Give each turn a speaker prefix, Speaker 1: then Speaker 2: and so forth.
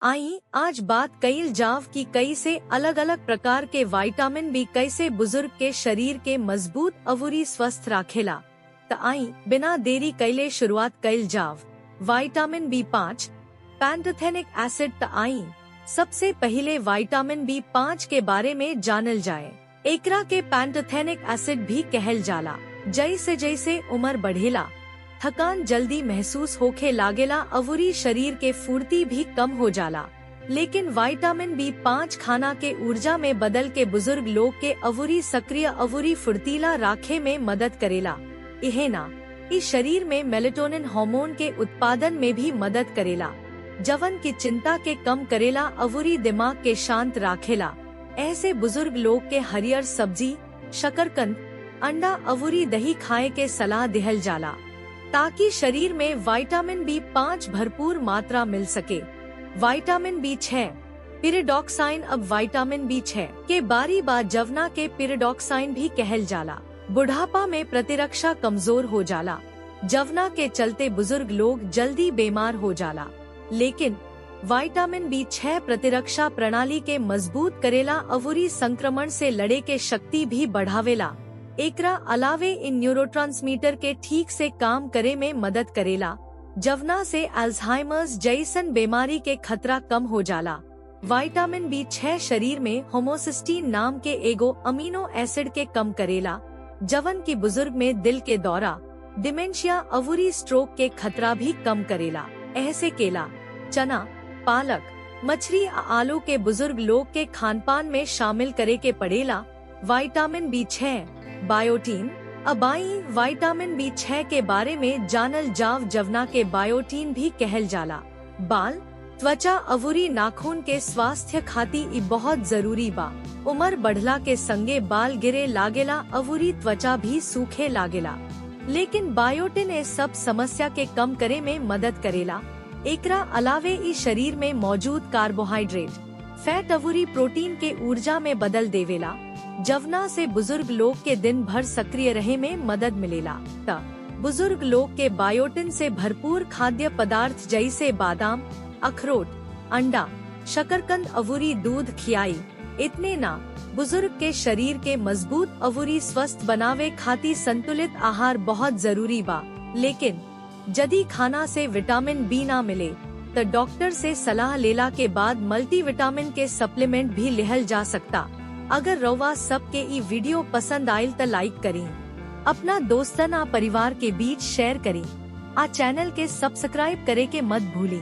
Speaker 1: आई आज बात कईल जाव की कई से अलग अलग प्रकार के विटामिन बी कैसे बुजुर्ग के शरीर के मजबूत अवुरी स्वस्थ राखेला। त आई बिना देरी कैले शुरुआत कईल जाव। Vitamin B5 pantothenic acid. त आई सबसे पहले विटामिन B5 के बारे में जानल जाए। एकरा के पैंटोथेनिक एसिड भी कहल जाला। जैसे जैसे उम्र बढ़ेला थकान जल्दी महसूस होखे लागेला, अवुरी शरीर के फुर्ती भी कम हो जाला। लेकिन विटामिन B5 खाना के ऊर्जा में बदल के बुजुर्ग लोग के अवुरी सक्रिय अवुरी फुर्तीला राखे में मदद करेला। इहे ना इस शरीर में मेलेटोनिन हार्मोन के उत्पादन में भी मदद करेला, जवन की चिंता के कम करेला, अवुरी दिमाग के शांत राखेला। ऐसे बुजुर्ग लोग के हरियर सब्जी, शकरकंद, अंडा, अवुरी दही खाए के सलाह दिहल जाला ताकि शरीर में विटामिन B5 भरपूर मात्रा मिल सके। Vitamin B6 पिरिडॉक्साइन। अब विटामिन B6 के बारी बाद जवना के पिरिडॉक्साइन भी कहल जाला। बुढ़ापा में प्रतिरक्षा कमजोर हो जाला, जवना के चलते बुजुर्ग लोग जल्दी बीमार हो जाला। लेकिन विटामिन B6 प्रतिरक्षा प्रणाली के मजबूत करेला, अवुरी संक्रमण से लड़े के शक्ति भी बढ़ावेला। एकरा अलावे इन न्यूरोट्रांसमीटर के ठीक से काम करे में मदद करेला, जवना से अल्जाइमर्स जैसन बीमारी के खतरा कम हो जाला। विटामिन B6 शरीर में होमोसिस्टीन नाम के एगो अमीनो एसिड के कम करेला, जवन की बुजुर्ग में दिल के दौरा, डिमेंशिया, अवुरी स्ट्रोक के खतरा भी कम करेला। ऐसे केला, चना, पालक, मछली, आलू के बुजुर्ग लोग के खानपान में शामिल करे के पड़ेला। Vitamin B6 biotin. अब आई विटामिन B6 के बारे में जानल जाव, जवना के बायोटीन भी कहल जाला। बाल, त्वचा, अवुरी नाखून के स्वास्थ्य खाती इ बहुत जरूरी बा। उम्र बढ़ला के संगे बाल गिरे लागेला, अवुरी त्वचा भी सूखे लागेला। लेकिन बायोटीन ए सब समस्या के कम करे में मदद करेला। एकरा अलावे इ शरीर में मौजूद कार्बोहाइड्रेट, फैट, अवुरी प्रोटीन के ऊर्जा में बदल देवेला, जवना से बुजुर्ग लोग के दिन भर सक्रिय रहे में मदद मिलेला। त बुजुर्ग लोग के बायोटीन से भरपूर खाद्य पदार्थ जैसे बादाम, अखरोट, अंडा, शकरकंद, अवुरी दूध खियाई। इतने ना, बुजुर्ग के शरीर के मजबूत अवुरी स्वस्थ बनावे खातिर संतुलित आहार बहुत जरूरी बा। लेकिन यदि खाना से विटामिन B ना मिले तो डॉक्टर से सलाह लेला के बाद मल्टीविटामिन के सप्लीमेंट भी लेहल जा सकता। अगर रउआ सबके ई वीडियो पसंद आयल तो लाइक करी, अपना दोस्तन आ परिवार के बीच शेयर करी, आ चैनल के सब्सक्राइब करे के मत भूली।